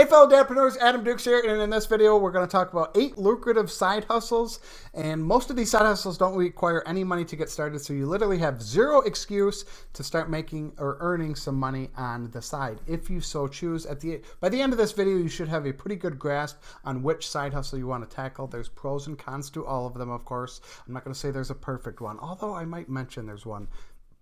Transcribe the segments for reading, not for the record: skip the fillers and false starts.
Hey fellow dadpreneurs, Adam Dukes here, and in this video we're going to talk about 8 lucrative side hustles. And most of these side hustles don't require any money to get started, so you literally have zero excuse to start making or earning some money on the side if you so choose. By the end of this video, you should have a pretty good grasp on which side hustle you want to tackle. There's pros and cons to all of them, of course. I'm not going to say there's a perfect one, although I might mention there's one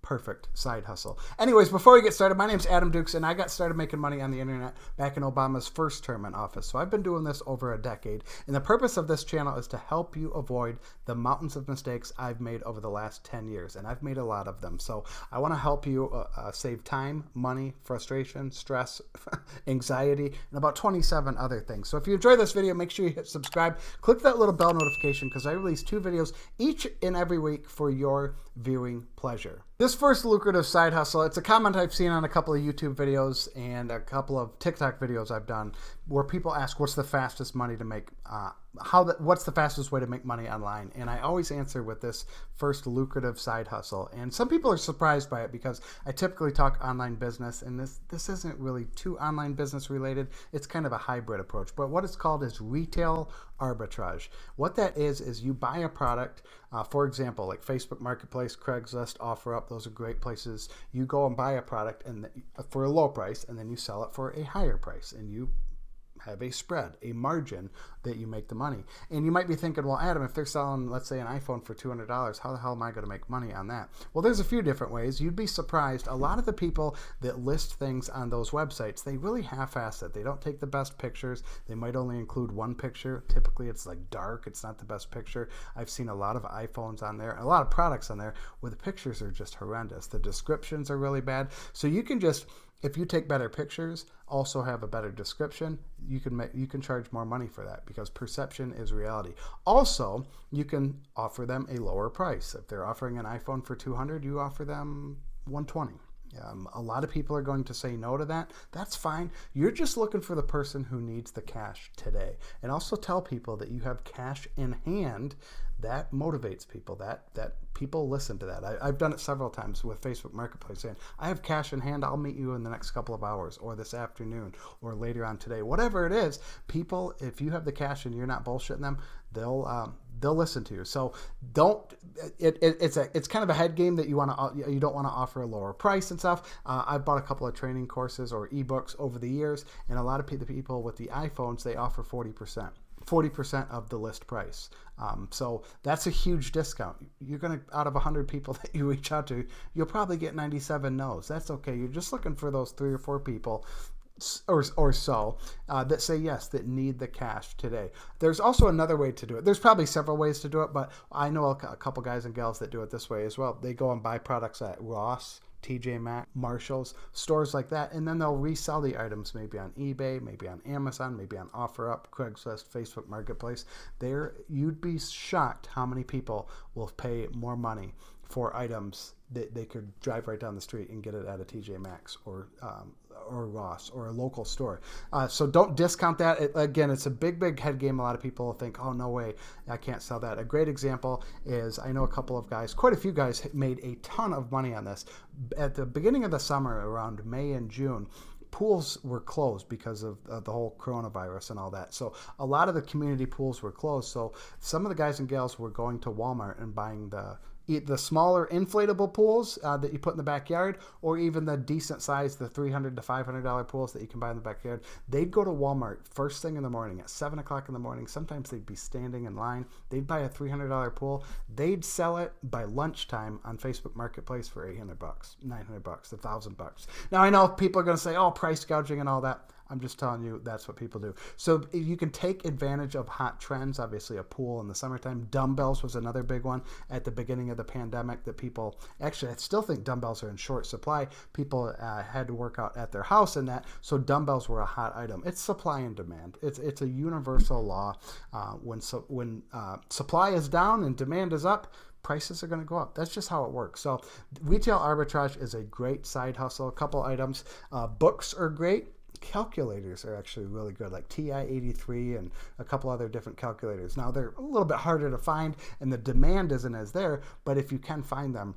perfect side hustle. Anyways, before we get started, my name's Adam Dukes, and I got started making money on the internet back in Obama's first term in office. So I've been doing this over a decade, and the purpose of this channel is to help you avoid the mountains of mistakes I've made over the last 10 years, and I've made a lot of them. So I want to help you save time, money, frustration, stress, anxiety, and about 27 other things. So if you enjoy this video, make sure you hit subscribe. Click that little bell notification because I release 2 videos each and every week for your viewing pleasure. This first lucrative side hustle, it's a comment I've seen on a couple of YouTube videos and a couple of TikTok videos I've done where people ask what's the fastest money to make, what's the fastest way to make money online? And I always answer with this first lucrative side hustle. And some people are surprised by it because I typically talk online business, and this isn't really too online business related. It's kind of a hybrid approach. But what it's called is retail arbitrage. What that is you buy a product, for example, like Facebook Marketplace, Craigslist, OfferUp. Those are great places. You go and buy a product for a low price, and then you sell it for a higher price, and you have a spread, a margin that you make the money. And you might be thinking, well, Adam, if they're selling, let's say, an iPhone for $200, how the hell am I going to make money on that? Well, there's a few different ways. You'd be surprised. A lot of the people that list things on those websites, they really half-ass it. They don't take the best pictures. They might only include one picture. Typically, it's like dark. It's not the best picture. I've seen a lot of iPhones on there, a lot of products on there where the pictures are just horrendous. The descriptions are really bad. So you can just, if you take better pictures, also have a better description, you can charge more money for that because perception is reality. Also, you can offer them a lower price. If they're offering an iPhone for $200, you offer them $120. A lot of people are going to say no to that. That's fine. You're just looking for the person who needs the cash today. And also tell people that you have cash in hand. That motivates people. That people listen to that. I've done it several times with Facebook Marketplace saying, I have cash in hand. I'll meet you in the next couple of hours or this afternoon or later on today. Whatever it is, people, if you have the cash and you're not bullshitting them, they'll listen to you. So it's kind of a head game that you don't want to offer a lower price and stuff. I've bought a couple of training courses or ebooks over the years, and a lot of the people with the iPhones, they offer 40% of the list price. So that's a huge discount. You're going to, out of 100 people that you reach out to, you'll probably get 97 no's. That's okay. You're just looking for those 3 or 4 people or so that say yes, that need the cash today. There's also another way to do it. There's probably several ways to do it, but I know a couple guys and gals that do it this way as well. They go and buy products at Ross, TJ Maxx, Marshalls, stores like that, and then they'll resell the items maybe on eBay, maybe on Amazon, maybe on OfferUp, Craigslist, Facebook Marketplace. You'd be shocked how many people will pay more money for items that they could drive right down the street and get it at a TJ Maxx or Ross or a local store. So don't discount that. Again, it's a big head game. A lot of people think, oh, no way, I can't sell that. A great example is I know a couple of guys, quite a few guys made a ton of money on this. At the beginning of the summer, around May and June, pools were closed because of the whole coronavirus and all that. So a lot of the community pools were closed. So some of the guys and gals were going to Walmart and buying the smaller inflatable pools that you put in the backyard, or even the decent size, the $300 to $500 pools that you can buy in the backyard. They'd go to Walmart first thing in the morning at 7 o'clock in the morning. Sometimes they'd be standing in line. They'd buy a $300 pool. They'd sell it by lunchtime on Facebook Marketplace for $800, $900, $1,000. Now I know people are going to say, oh, price gouging and all that. I'm just telling you that's what people do. So you can take advantage of hot trends. Obviously, a pool in the summertime. Dumbbells was another big one at the beginning of the pandemic that people, actually, I still think dumbbells are in short supply. People had to work out at their house and that, so dumbbells were a hot item. It's supply and demand. It's a universal law. When supply is down and demand is up, prices are going to go up. That's just how it works. So retail arbitrage is a great side hustle. A couple items. Books are great. Calculators are actually really good, like TI-83 and a couple other different calculators. Now, they're a little bit harder to find and the demand isn't as there, but if you can find them,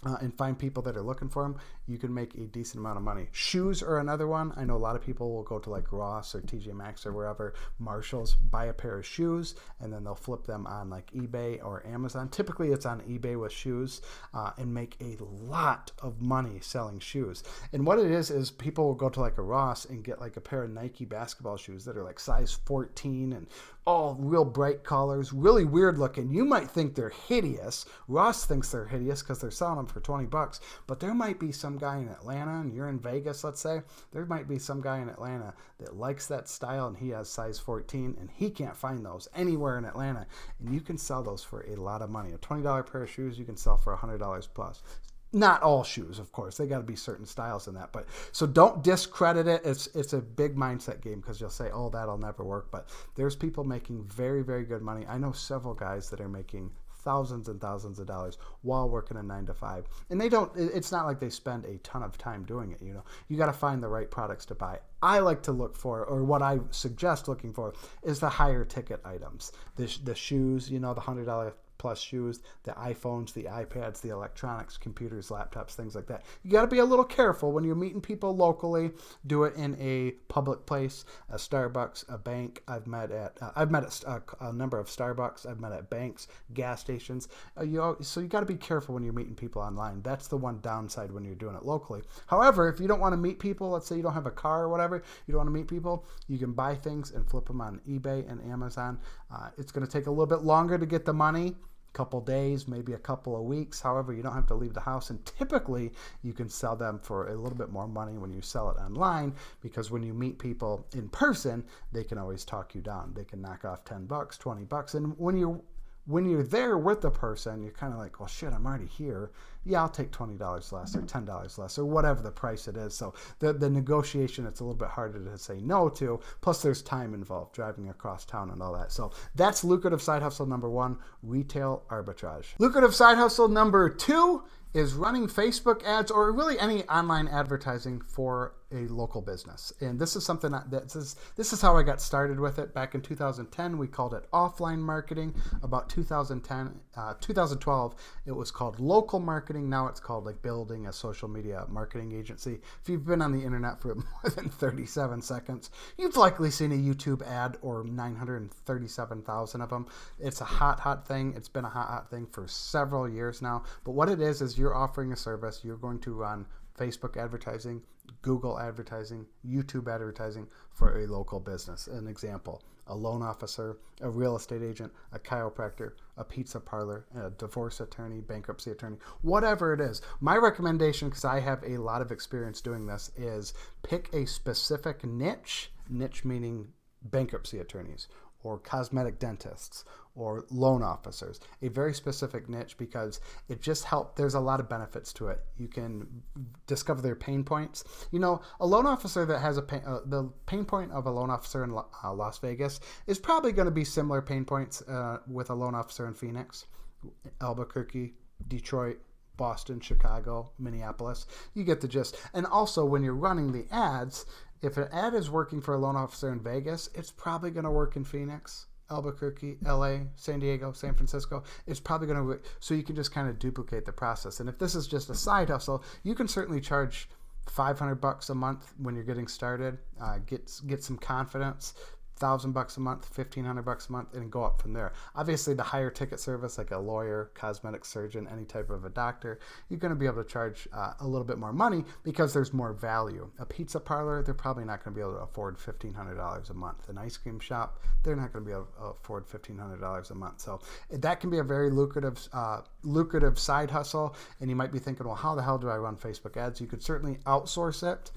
and find people that are looking for them, you can make a decent amount of money. Shoes are another one. I know a lot of people will go to like Ross or TJ Maxx or wherever, Marshalls, buy a pair of shoes, and then they'll flip them on like eBay or Amazon. Typically it's on eBay with shoes, and make a lot of money selling shoes. And what it is people will go to like a Ross and get like a pair of Nike basketball shoes that are like size 14 and all real bright colors, really weird looking. You might think they're hideous. Ross thinks they're hideous because they're selling them for $20, but there might be some guy in Atlanta, and you're in Vegas, let's say, there might be some guy in Atlanta that likes that style and he has size 14 and he can't find those anywhere in Atlanta, and you can sell those for a lot of money. A $20 pair of shoes you can sell for $100 plus. Not all shoes, of course. They got to be certain styles in that. But so don't discredit it. It's a big mindset game, because you'll say, oh, that'll never work. But there's people making very, very good money. I know several guys that are making thousands and thousands of dollars while working a 9 to 5. And it's not like they spend a ton of time doing it. You got to find the right products to buy. I like to look for, or what I suggest looking for, is the higher ticket items. The shoes, the $100 plus shoes, the iPhones, the iPads, the electronics, computers, laptops, things like that. You got to be a little careful when you're meeting people locally. Do it in a public place, a Starbucks, a bank. I've met at a number of Starbucks. I've met at banks, gas stations. So you got to be careful when you're meeting people online. That's the one downside when you're doing it locally. However, if you don't want to meet people, let's say you don't have a car or whatever, you don't want to meet people, you can buy things and flip them on eBay and Amazon. It's going to take a little bit longer to get the money. Couple days, maybe a couple of weeks. However, you don't have to leave the house, and typically you can sell them for a little bit more money when you sell it online, because when you meet people in person, they can always talk you down. They can knock off $10, $20, and when you're there with the person, you're kind of like, well, shit, I'm already here. Yeah, I'll take $20 less or $10 less or whatever the price it is. So the negotiation, it's a little bit harder to say no to. Plus, there's time involved, driving across town and all that. So that's lucrative side hustle number 1, retail arbitrage. Lucrative side hustle number 2 is running Facebook ads, or really any online advertising for a local business. And this is something this is how I got started with it. Back in 2010, we called it offline marketing. About 2012, it was called local marketing. Now it's called like building a social media marketing agency. If you've been on the internet for more than 37 seconds, you've likely seen a YouTube ad, or 937,000 of them. It's a hot thing. It's been a hot thing for several years now. But what it is you're offering a service. You're going to run Facebook advertising, Google advertising, YouTube advertising for a local business. An example, a loan officer, a real estate agent, a chiropractor, a pizza parlor, a divorce attorney, bankruptcy attorney, whatever it is. My recommendation, because I have a lot of experience doing this, is pick a specific niche meaning bankruptcy attorneys, or cosmetic dentists, or loan officers. A very specific niche, because it just helps. There's a lot of benefits to it. You can discover their pain points. A loan officer that has the pain point of a loan officer in Las Vegas is probably going to be similar pain points with a loan officer in Phoenix, Albuquerque, Detroit, Boston, Chicago, Minneapolis. You get the gist. And also, when you're running the ads, if an ad is working for a loan officer in Vegas, it's probably going to work in Phoenix, Albuquerque, LA, San Diego, San Francisco. It's probably going to work. So you can just kind of duplicate the process. And if this is just a side hustle, you can certainly charge $500 a month when you're getting started. Get some confidence. $1,000 a month, $1,500 a month, and go up from there. Obviously, the higher ticket service, like a lawyer, cosmetic surgeon, any type of a doctor, you're going to be able to charge a little bit more money, because there's more value. A pizza parlor, they're probably not going to be able to afford $1,500 a month. An ice cream shop, they're not going to be able to afford $1,500 a month. So that can be a very lucrative side hustle. And you might be thinking, well, how the hell do I run Facebook ads? You could certainly outsource it.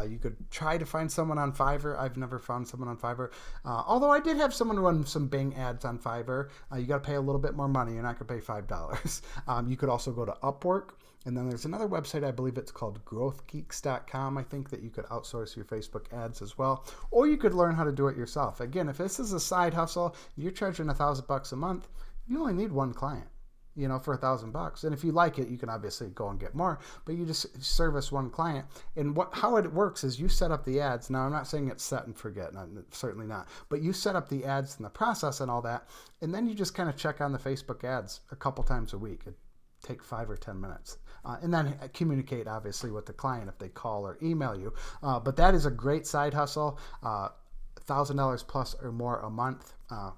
You could try to find someone on Fiverr. I've never found someone on Fiverr. Although I did have someone run some Bing ads on Fiverr. You got to pay a little bit more money. You're not going to pay $5. You could also go to Upwork. And then there's another website, I believe it's called growthgeeks.com. I think that you could outsource your Facebook ads as well. Or you could learn how to do it yourself. Again, if this is a side hustle, you're charging $1,000 a month, you only need one client. For $1,000. And if you like it, you can obviously go and get more, but you just service one client. And how it works is you set up the ads. Now, I'm not saying it's set and forget, certainly not, but you set up the ads and the process and all that. And then you just kind of check on the Facebook ads a couple times a week. It take 5 or 10 minutes. and then communicate obviously with the client if they call or email you. But that is a great side hustle. $1,000 plus or more a month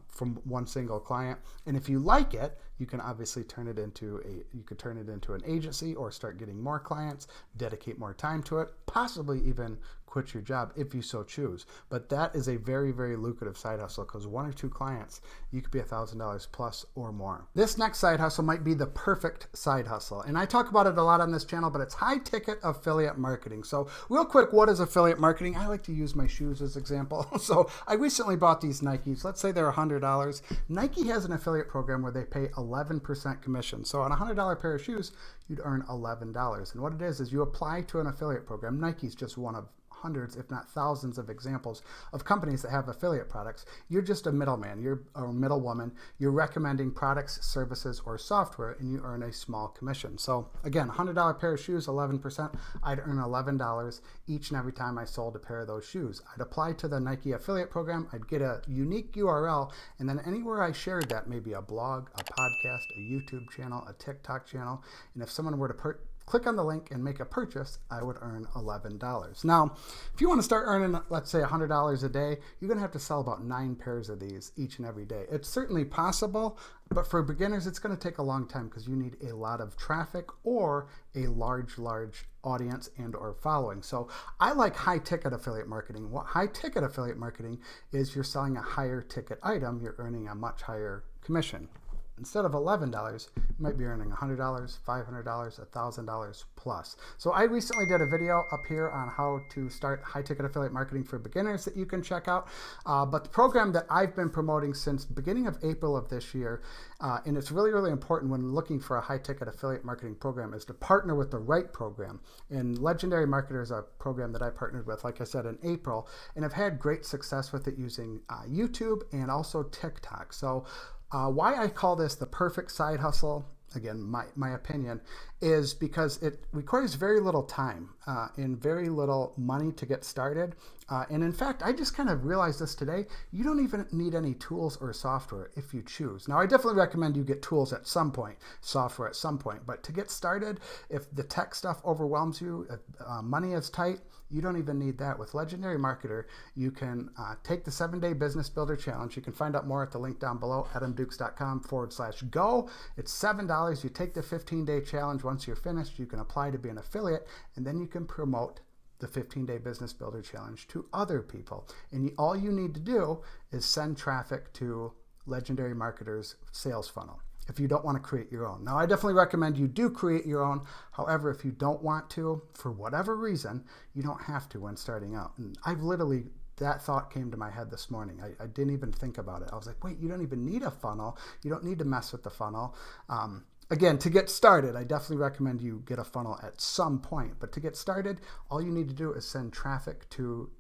from one single client. And if you like it, you can obviously turn it into an agency or start getting more clients, dedicate more time to it, possibly even quit your job if you so choose. But that is a very, very lucrative side hustle because one or two clients, you could be $1,000 plus or more. This next side hustle might be the perfect side hustle. And I talk about it a lot on this channel, but it's high ticket affiliate marketing. So real quick, what is affiliate marketing? I like to use my shoes as example. So I recently bought these Nikes. Let's say they're $100. Nike has an affiliate program where they pay 11% commission. So on a $100 pair of shoes, you'd earn $11. And what it is you apply to an affiliate program. Nike's just one of hundreds, if not thousands of examples of companies that have affiliate products. You're just a middleman, you're a middlewoman, you're recommending products, services, or software, and you earn a small commission. So again, $100 pair of shoes, 11%, I'd earn $11 each and every time I sold a pair of those shoes. I'd apply to the Nike affiliate program, I'd get a unique URL, and then anywhere I shared that, maybe a blog, a podcast, a YouTube channel, a TikTok channel, and if someone were to click on the link and make a purchase, I would earn $11. Now, if you want to start earning, let's say $100 a day, you're going to have to sell about 9 pairs of these each and every day. It's certainly possible, but for beginners, it's going to take a long time because you need a lot of traffic or a large audience and or following. So I like high ticket affiliate marketing. What high ticket affiliate marketing is, you're selling a higher ticket item, you're earning a much higher commission. Instead of $11, you might be earning $100, $500, $1,000 plus. So I recently did a video up here on how to start high-ticket affiliate marketing for beginners that you can check out. But the program that I've been promoting since beginning of April of this year, and it's really, really important when looking for a high-ticket affiliate marketing program, is to partner with the right program. And Legendary Marketer is a program that I partnered with, like I said, in April, and I've had great success with it using YouTube and also TikTok. So why I call this the perfect side hustle, again, my opinion, is because it requires very little time and very little money to get started. And in fact, I just kind of realized this today, you don't even need any tools or software if you choose. Now, I definitely recommend you get tools at some point, software at some point, but to get started, if the tech stuff overwhelms you, if money is tight, you don't even need that. With Legendary Marketer, you can take the 7-Day Business Builder Challenge. You can find out more at the link down below, adamdukes.com/go. It's $7. You take the 15-day challenge. Once you're finished, you can apply to be an affiliate, and then you can promote the 15-Day Business Builder Challenge to other people. And all you need to do is send traffic to Legendary Marketer's sales funnel, if you don't want to create your own. Now, I definitely recommend you do create your own. However, if you don't want to, for whatever reason, you don't have to when starting out. And that thought came to my head this morning. I didn't even think about it. I was like, wait, you don't even need a funnel. You don't need to mess with the funnel. Again, to get started, I definitely recommend you get a funnel at some point. But to get started, all you need to do is send traffic to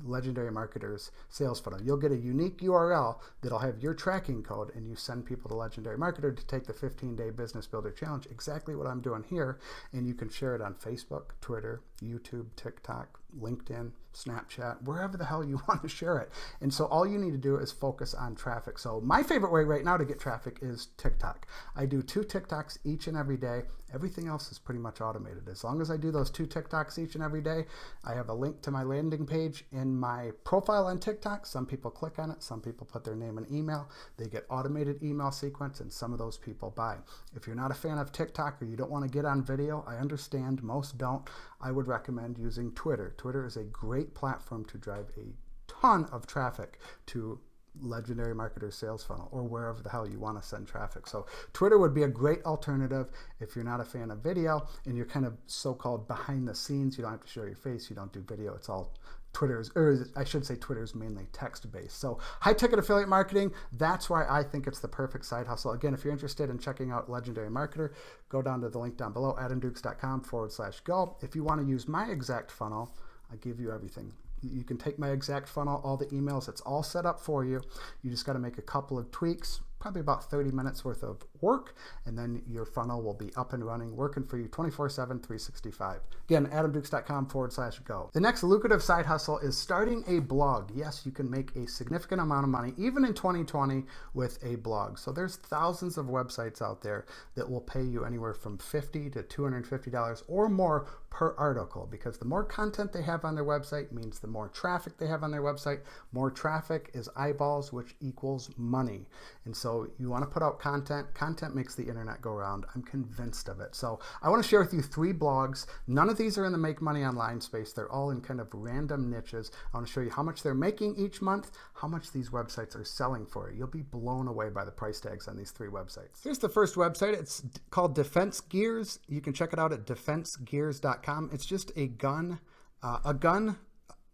Legendary Marketer's sales funnel. You'll get a unique URL that'll have your tracking code, and you send people to Legendary Marketer to take the 15-Day Business Builder Challenge, exactly what I'm doing here, and you can share it on Facebook, Twitter, YouTube, TikTok, LinkedIn, Snapchat, wherever the hell you want to share it. And so all you need to do is focus on traffic. So my favorite way right now to get traffic is TikTok. I do 2 TikToks each and every day. Everything else is pretty much automated. As long as I do those 2 TikToks each and every day, I have a link to my landing page in my profile on TikTok. Some people click on it. Some people put their name and email. They get automated email sequence, and some of those people buy. If you're not a fan of TikTok or you don't want to get on video, I understand most don't. I would recommend using Twitter. Twitter is a great platform to drive a ton of traffic to Legendary Marketer sales funnel or wherever the hell you want to send traffic. So Twitter would be a great alternative if you're not a fan of video and you're kind of so-called behind the scenes. You don't have to show your face. You don't do video. It's all Twitter's, or I should say Twitter's mainly text-based. So high-ticket affiliate marketing, that's why I think it's the perfect side hustle. Again, if you're interested in checking out Legendary Marketer, go down to the link down below, adamdukes.com/go. If you want to use my exact funnel, I give you everything. You can take my exact funnel, all the emails, it's all set up for you. You just got to make a couple of tweaks, probably about 30 minutes worth of work, and then your funnel will be up and running, working for you 24/7, 365. Again, adamdukes.com/go. The next lucrative side hustle is starting a blog. Yes, you can make a significant amount of money, even in 2020, with a blog. So there's thousands of websites out there that will pay you anywhere from $50 to $250 or more per article, because the more content they have on their website means the more traffic they have on their website. More traffic is eyeballs, which equals money. And so you want to put out content. Content makes the internet go round. I'm convinced of it. So I want to share with you 3 blogs. None of these are in the Make Money Online space. They're all in kind of random niches. I want to show you how much they're making each month, how much these websites are selling for. You'll be blown away by the price tags on these 3 websites. Here's the first website. It's called Defense Gears. You can check it out at defensegears.com. It's just a gun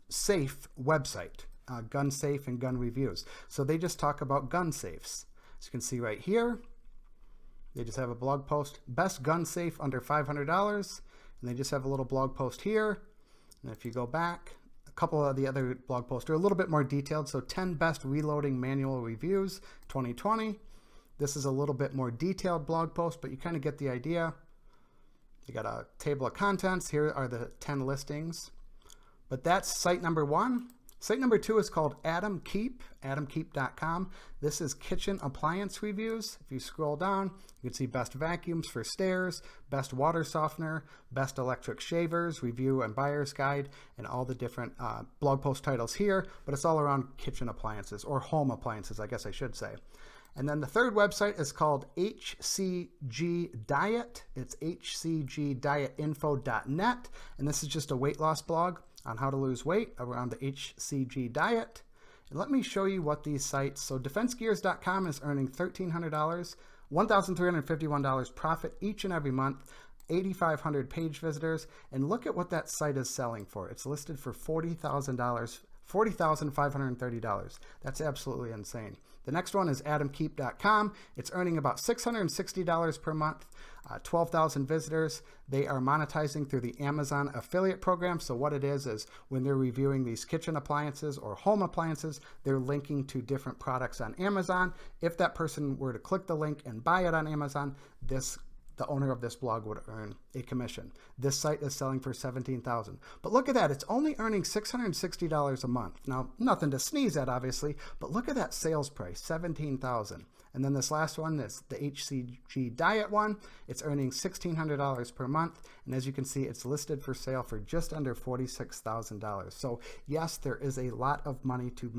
safe website. Gun safe and gun reviews. So they just talk about gun safes. As you can see right here, they just have a blog post, best gun safe under $500. And they just have a little blog post here. And if you go back, a couple of the other blog posts are a little bit more detailed. So 10 best reloading manual reviews, 2020. This is a little bit more detailed blog post, but you kind of get the idea. You got a table of contents. Here are the 10 listings. But that's site number 1. Site number 2 is called Adam Keep, adamkeep.com. This is kitchen appliance reviews. If you scroll down, you can see best vacuums for stairs, best water softener, best electric shavers, review and buyer's guide, and all the different blog post titles here, but it's all around kitchen appliances, or home appliances, I guess I should say. And then the third website is called HCG Diet. It's hcgdietinfo.net, and this is just a weight loss blog on how to lose weight around the HCG diet. And let me show you what these sites, so defensegears.com is earning $1,300, $1,351 profit each and every month, 8,500 page visitors, and look at what that site is selling for. It's listed for $40,000, $40,530. That's absolutely insane. The next one is adamkeep.com. It's earning about $660 per month, 12,000 visitors. They are monetizing through the Amazon affiliate program. So what it is when they're reviewing these kitchen appliances or home appliances, they're linking to different products on Amazon. If that person were to click the link and buy it on Amazon, the owner of this blog would earn a commission. This site is selling for $17,000. But look at that, it's only earning $660 a month. Now, nothing to sneeze at, obviously, but look at that sales price, $17,000. And then this last one, this the HCG Diet one, it's earning $1,600 per month. And as you can see, it's listed for sale for just under $46,000. So yes, there is a lot of money to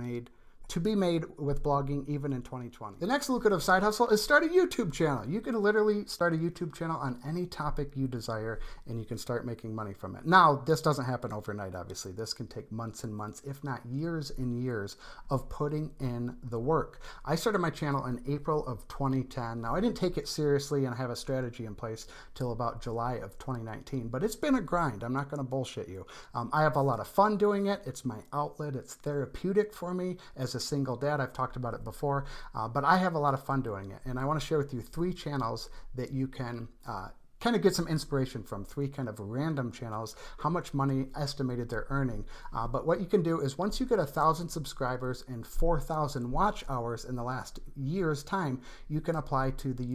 be made with blogging even in 2020. The next lucrative side hustle is start a YouTube channel. You can literally start a YouTube channel on any topic you desire, and you can start making money from it. Now, this doesn't happen overnight, obviously. This can take months and months, if not years and years of putting in the work. I started my channel in April of 2010. Now, I didn't take it seriously and have a strategy in place till about July of 2019, but it's been a grind. I'm not gonna bullshit you. I have a lot of fun doing it. It's my outlet. It's therapeutic for me as a single dad. I've talked about it before, but I have a lot of fun doing it. And I want to share with you 3 channels that you can kind of get some inspiration from, 3 kind of random channels, how much money estimated they're earning. But what you can do is once you get 1,000 subscribers and 4,000 watch hours in the last year's time, you can apply to the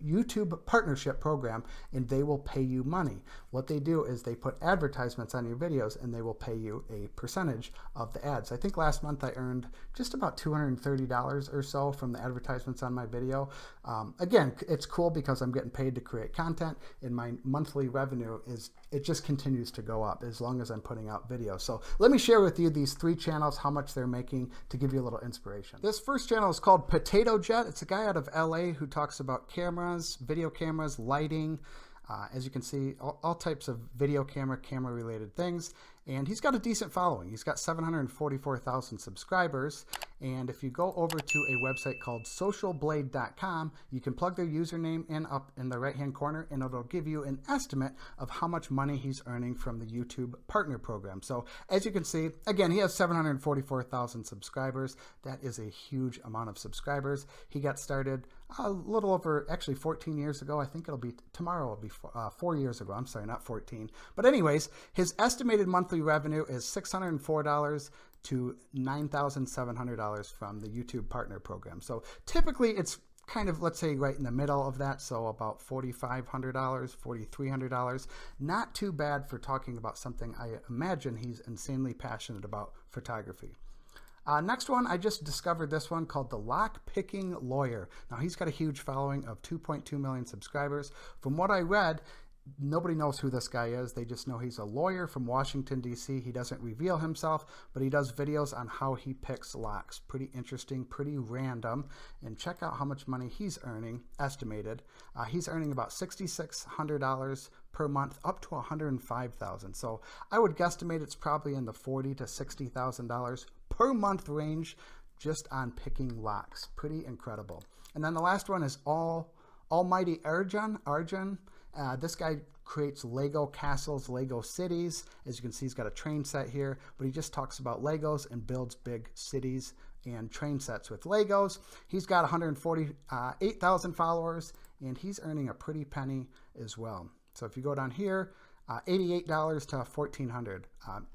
YouTube partnership program and they will pay you money. What they do is they put advertisements on your videos and they will pay you a percentage of the ads. I think last month I earned just about $230 or so from the advertisements on my video. Again, it's cool because I'm getting paid to create content, and my monthly revenue it just continues to go up as long as I'm putting out videos. So let me share with you these 3 channels, how much they're making, to give you a little inspiration. This first channel is called Potato Jet. It's a guy out of LA who talks about cameras, video cameras, lighting, as you can see, all types of video camera related things. And he's got a decent following. He's got 744,000 subscribers. And if you go over to a website called socialblade.com, you can plug their username in up in the right-hand corner, and it'll give you an estimate of how much money he's earning from the YouTube partner program. So as you can see, again, he has 744,000 subscribers. That is a huge amount of subscribers. He got started a little over, actually 14 years ago. I think tomorrow will be 4 years ago. I'm sorry, not 14. But anyways, his estimated monthly revenue is $604 to $9,700 from the YouTube partner program. So typically it's kind of, let's say, right in the middle of that, so about $4,500, $4,300. Not too bad for talking about something I imagine he's insanely passionate about, photography. Next one, I just discovered this one called the Lock Picking Lawyer. Now, he's got a huge following of 2.2 million subscribers. From what I read, nobody knows who this guy is. They just know he's a lawyer from Washington, D.C. He doesn't reveal himself, but he does videos on how he picks locks. Pretty interesting, pretty random. And check out how much money he's earning, estimated. He's earning about $6,600 per month, up to $105,000. So I would guesstimate it's probably in the $40,000 to $60,000 per month range just on picking locks. Pretty incredible. And then the last one is Almighty Arjun. This guy creates Lego castles, Lego cities. As you can see, he's got a train set here, but he just talks about Legos and builds big cities and train sets with Legos. He's got 148,000 followers, and he's earning a pretty penny as well. So if you go down here, $88 to $1,400.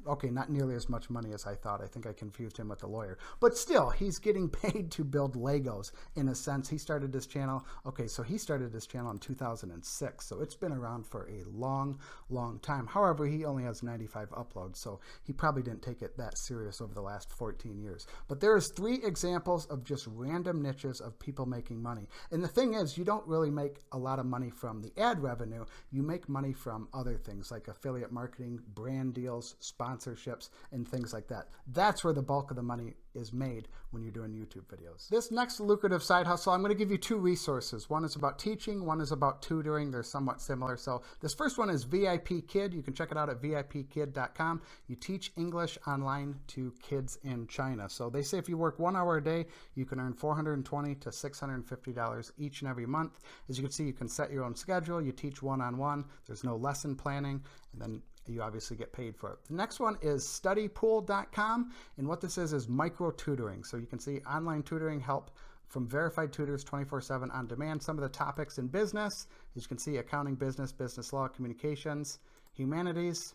Okay, not nearly as much money as I thought. I think I confused him with the lawyer. But still, he's getting paid to build Legos in a sense. He started this channel. Okay, so he started this channel in 2006. So it's been around for a long, long time. However, he only has 95 uploads. So he probably didn't take it that serious over the last 14 years. But there's 3 examples of just random niches of people making money. And the thing is, you don't really make a lot of money from the ad revenue. You make money from other things like affiliate marketing, brand deals, sponsorships, and things like that. That's where the bulk of the money is made when you're doing YouTube videos. This next lucrative side hustle, I'm going to give you 2 resources. One is about teaching, one is about tutoring. They're somewhat similar. So this first one is VIP Kid. You can check it out at vipkid.com. You teach English online to kids in China. So they say if you work 1 hour a day, you can earn $420 to $650 each and every month. As you can see, you can set your own schedule. You teach one-on-one. There's no lesson planning, and then you obviously get paid for it. The next one is studypool.com, and what this is micro tutoring. So you can see online tutoring help from verified tutors 24/7 on demand. Some of the topics in business, as you can see, accounting, business law, communications, humanities,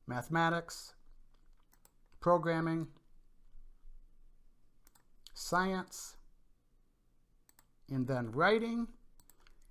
mathematics, programming, science, and then writing.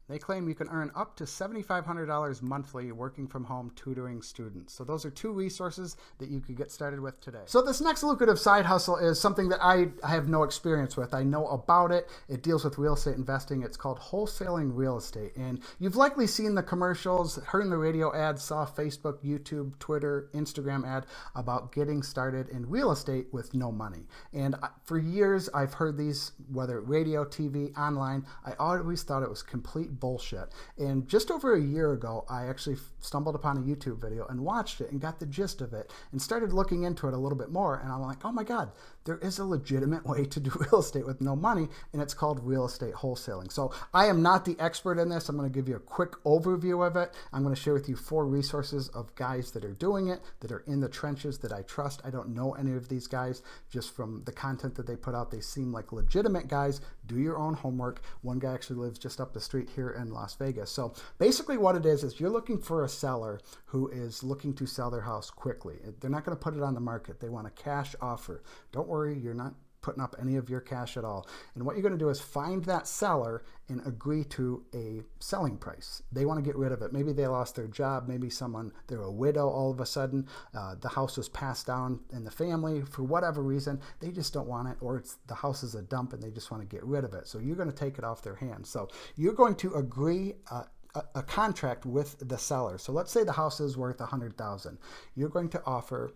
They claim you can earn up to $7,500 monthly working from home tutoring students. So those are 2 resources that you could get started with today. So this next lucrative side hustle is something that I have no experience with. I know about it. It deals with real estate investing. It's called wholesaling real estate. And you've likely seen the commercials, heard in the radio ads, saw Facebook, YouTube, Twitter, Instagram ad about getting started in real estate with no money. And for years, I've heard these, whether radio, TV, online. I always thought it was complete bullshit. And just over a year ago, I actually stumbled upon a YouTube video and watched it and got the gist of it and started looking into it a little bit more. And I'm like, oh my God, there is a legitimate way to do real estate with no money, and it's called real estate wholesaling. So I am not the expert in this. I'm going to give you a quick overview of it. I'm going to share with you 4 resources of guys that are doing it, that are in the trenches, that I trust. I don't know any of these guys. Just from the content that they put out, they seem like legitimate guys. Do your own homework. One guy actually lives just up the street here in Las Vegas. So basically what it is you're looking for a seller who is looking to sell their house quickly. They're not going to put it on the market. They want a cash offer. Don't worry, you're not putting up any of your cash at all. And what you're going to do is find that seller and agree to a selling price. They want to get rid of it. Maybe they lost their job. Maybe they're a widow all of a sudden. The house was passed down in the family for whatever reason. They just don't want it, or the house is a dump and they just want to get rid of it. So you're going to take it off their hands. So you're going to agree a contract with the seller. So let's say the house is worth $100,000. You're going to offer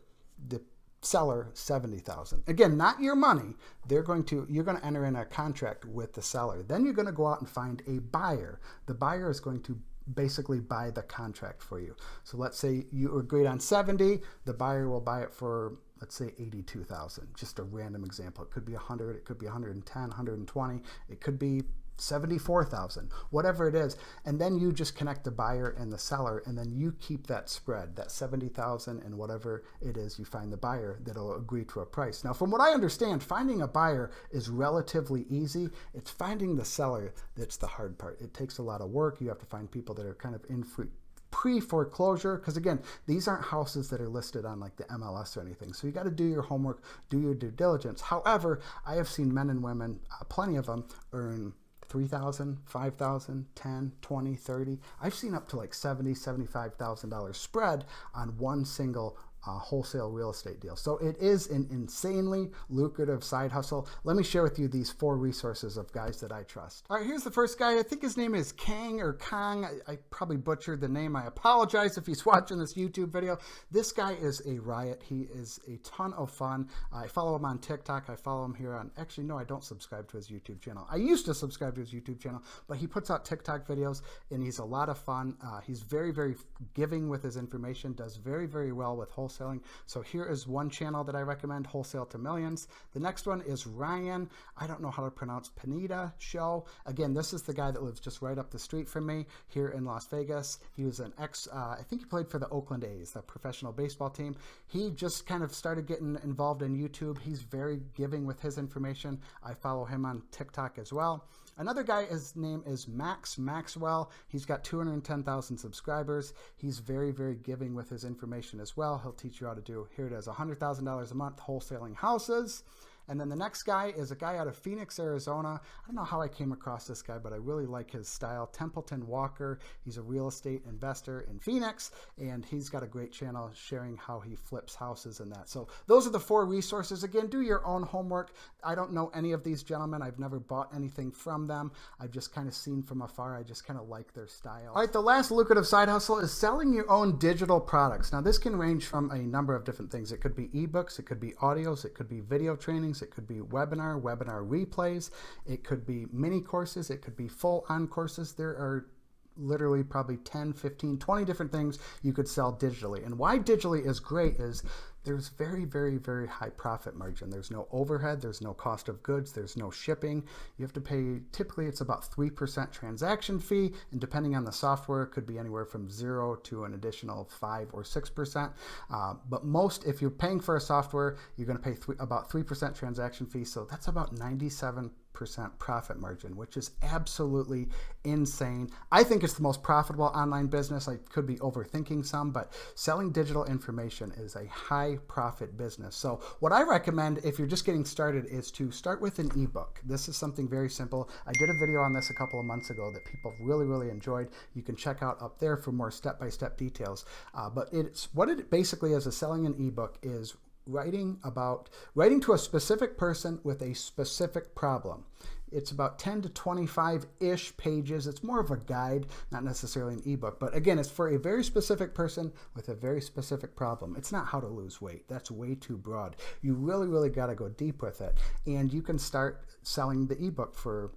the seller $70,000. Again, not your money. You're going to enter in a contract with the seller. Then you're going to go out and find a buyer. The buyer is going to basically buy the contract for you. So let's say you agreed on 70, the buyer will buy it for, let's say, 82,000. Just a random example. It could be 100, it could be 110, 120, it could be 74,000, whatever it is. And then you just connect the buyer and the seller, and then you keep that spread, that 70,000, and whatever it is, you find the buyer that'll agree to a price. Now, from what I understand, finding a buyer is relatively easy. It's finding the seller that's the hard part. It takes a lot of work. You have to find people that are kind of pre-foreclosure, because again, these aren't houses that are listed on like the MLS or anything. So you got to do your homework, do your due diligence. However, I have seen men and women, plenty of them, earn $3,000, $5,000, $10,000, $20,000, $30,000. I've seen up to like $70,000, $75,000 spread on one single wholesale real estate deal. So it is an insanely lucrative side hustle. Let me share with you these 4 resources of guys that I trust. All right, here's the first guy. I think his name is Kang or Kong. I probably butchered the name. I apologize if he's watching this YouTube video. This guy is a riot. He is a ton of fun. I follow him on TikTok. I follow him here on, actually, no, I don't subscribe to his YouTube channel. I used to subscribe to his YouTube channel, but he puts out TikTok videos and he's a lot of fun. He's very, very giving with his information, does very, very well with wholesaling. So here is one channel that I recommend, Wholesale to Millions. The next one is Ryan, I don't know how to pronounce, Pineda Show. Again, this is the guy that lives just right up the street from me here in Las Vegas. He was an I think he played for the Oakland A's, the professional baseball team. He just kind of started getting involved in YouTube. He's very giving with his information. I follow him on TikTok as well. Another guy, his name is Max Maxwell. He's got 210,000 subscribers. He's very, very giving with his information as well. He'll teach you how to do, here it is, $100,000 a month wholesaling houses. And then the next guy is a guy out of Phoenix, Arizona. I don't know how I came across this guy, but I really like his style. Templeton Walker. He's a real estate investor in Phoenix, and he's got a great channel sharing how he flips houses and that. So those are the 4 resources. Again, do your own homework. I don't know any of these gentlemen. I've never bought anything from them. I've just kind of seen from afar. I just kind of like their style. All right, the last lucrative side hustle is selling your own digital products. Now, this can range from a number of different things. It could be ebooks, it could be audios, it could be video trainings, it could be webinar replays, it could be mini courses, it could be full-on courses. There are literally probably 10, 15, 20 different things you could sell digitally. And why digitally is great is there's very, very, very high profit margin. There's no overhead, there's no cost of goods, there's no shipping. You have to pay, typically it's about 3% transaction fee, and depending on the software, it could be anywhere from 0 to an additional 5 or 6%. But most, if you're paying for a software, you're gonna pay about 3% transaction fee, so that's about 97% profit margin, which is absolutely insane. I think it's the most profitable online business. I could be overthinking some, but selling digital information is a high profit business. So what I recommend if you're just getting started is to start with an ebook. This is something very simple. I did a video on this a couple of months ago that people really, really enjoyed. You can check out up there for more step-by-step details. But what it basically is, selling an ebook is writing to a specific person with a specific problem. It's about 10 to 25-ish pages. It's more of a guide, not necessarily an ebook. But again, it's for a very specific person with a very specific problem. It's not how to lose weight. That's way too broad. You really, really got to go deep with it. And you can start selling the ebook for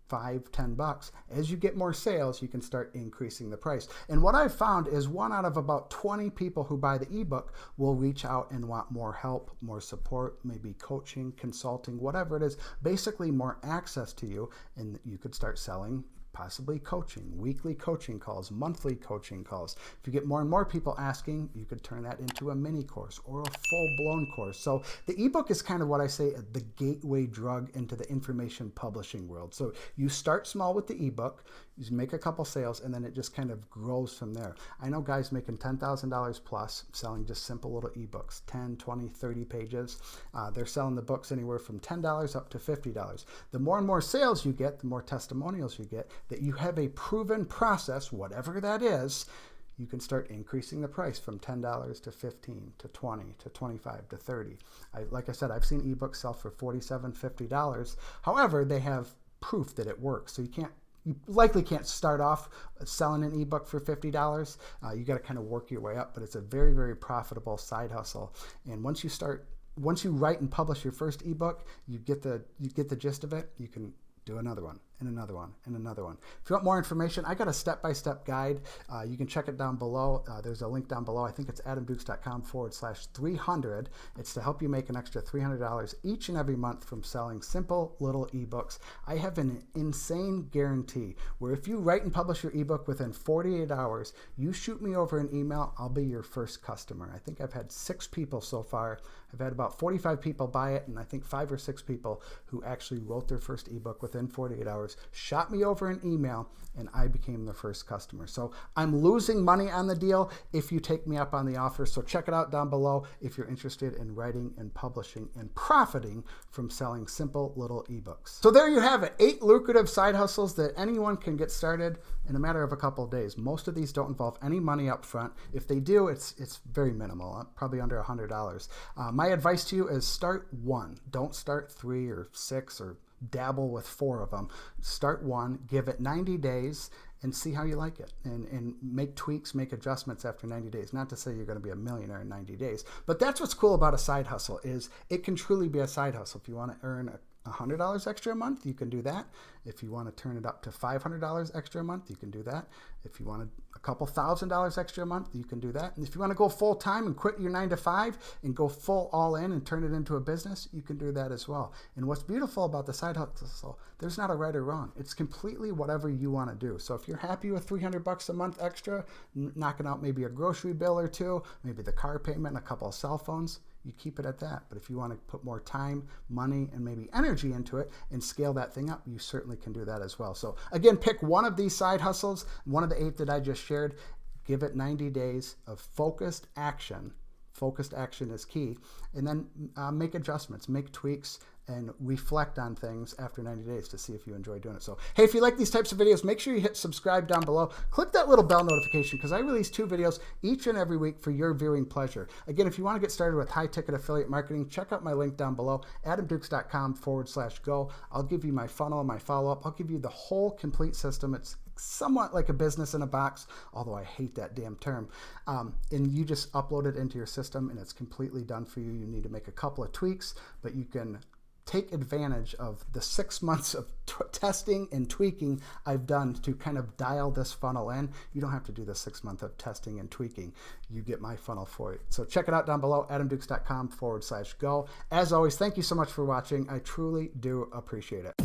$5, $10. As you get more sales, you can start increasing the price. And what I've found is 1 out of about 20 people who buy the ebook will reach out and want more help, more support, maybe coaching, consulting, whatever it is, basically more access to you, and you could start selling possibly coaching, weekly coaching calls, monthly coaching calls. If you get more and more people asking, you could turn that into a mini course or a full-blown course. So the ebook is kind of what I say, the gateway drug into the information publishing world. So you start small with the ebook, you make a couple sales, and then it just kind of grows from there. I know guys making $10,000 plus selling just simple little ebooks, 10, 20, 30 pages. They're selling the books anywhere from $10 up to $50. The more and more sales you get, the more testimonials you get, that you have a proven process, whatever that is, you can start increasing the price from $10 to $15 to $20 to $25 to $30. Like I said, I've seen ebooks sell for $47, $50. However, they have proof that it works. So you likely can't start off selling an ebook for $50. You got to kind of work your way up, but it's a very, very profitable side hustle. And once you write and publish your first ebook, you get the gist of it. You can do another one, and another one, and another one. If you want more information, I got a step-by-step guide. You can check it down below. There's a link down below. I think it's adamdukes.com/300. It's to help you make an extra $300 each and every month from selling simple little ebooks. I have an insane guarantee where if you write and publish your ebook within 48 hours, you shoot me over an email, I'll be your first customer. I think I've had 6 people so far. I've had about 45 people buy it, and I think 5 or 6 people who actually wrote their first ebook within 48 hours followers shot me over an email, and I became the first customer. So I'm losing money on the deal if you take me up on the offer. So check it out down below if you're interested in writing and publishing and profiting from selling simple little ebooks. So there you have it, 8 lucrative side hustles that anyone can get started in a matter of a couple of days. Most of these don't involve any money up front. If they do, it's very minimal, probably under $100. My advice to you is start 1. Don't start 3 or 6 or dabble with 4 of them. Start 1, give it 90 days, and see how you like it, and make tweaks, make adjustments after 90 days. Not to say you're going to be a millionaire in 90 days, but that's what's cool about a side hustle, is it can truly be a side hustle. If you want to earn $100 extra a month, you can do that. If you want to turn it up to $500 extra a month, you can do that. If you want a couple $1,000 extra a month, you can do that. And if you want to go full time and quit your 9 to 5 and go full all in and turn it into a business, you can do that as well. And what's beautiful about the side hustle, there's not a right or wrong. It's completely whatever you want to do. So if you're happy with $300 a month extra, knocking out maybe a grocery bill or 2, maybe the car payment and a couple of cell phones, you keep it at that. But if you want to put more time, money, and maybe energy into it and scale that thing up, you certainly can do that as well. So again, pick one of these side hustles, one of the 8 that I just shared, give it 90 days of focused action. Focused action is key. And then make adjustments, make tweaks, and reflect on things after 90 days to see if you enjoy doing it. So, hey, if you like these types of videos, make sure you hit subscribe down below. Click that little bell notification, because I release 2 videos each and every week for your viewing pleasure. Again, if you want to get started with high-ticket affiliate marketing, check out my link down below, adamdukes.com/go. I'll give you my funnel and my follow-up. I'll give you the whole complete system. It's somewhat like a business in a box, although I hate that damn term. And you just upload it into your system, and it's completely done for you. You need to make a couple of tweaks, but you can take advantage of the 6 months of testing and tweaking I've done to kind of dial this funnel in. You don't have to do the 6 months of testing and tweaking. You get my funnel for it. So check it out down below, adamdukes.com/go. As always, thank you so much for watching. I truly do appreciate it.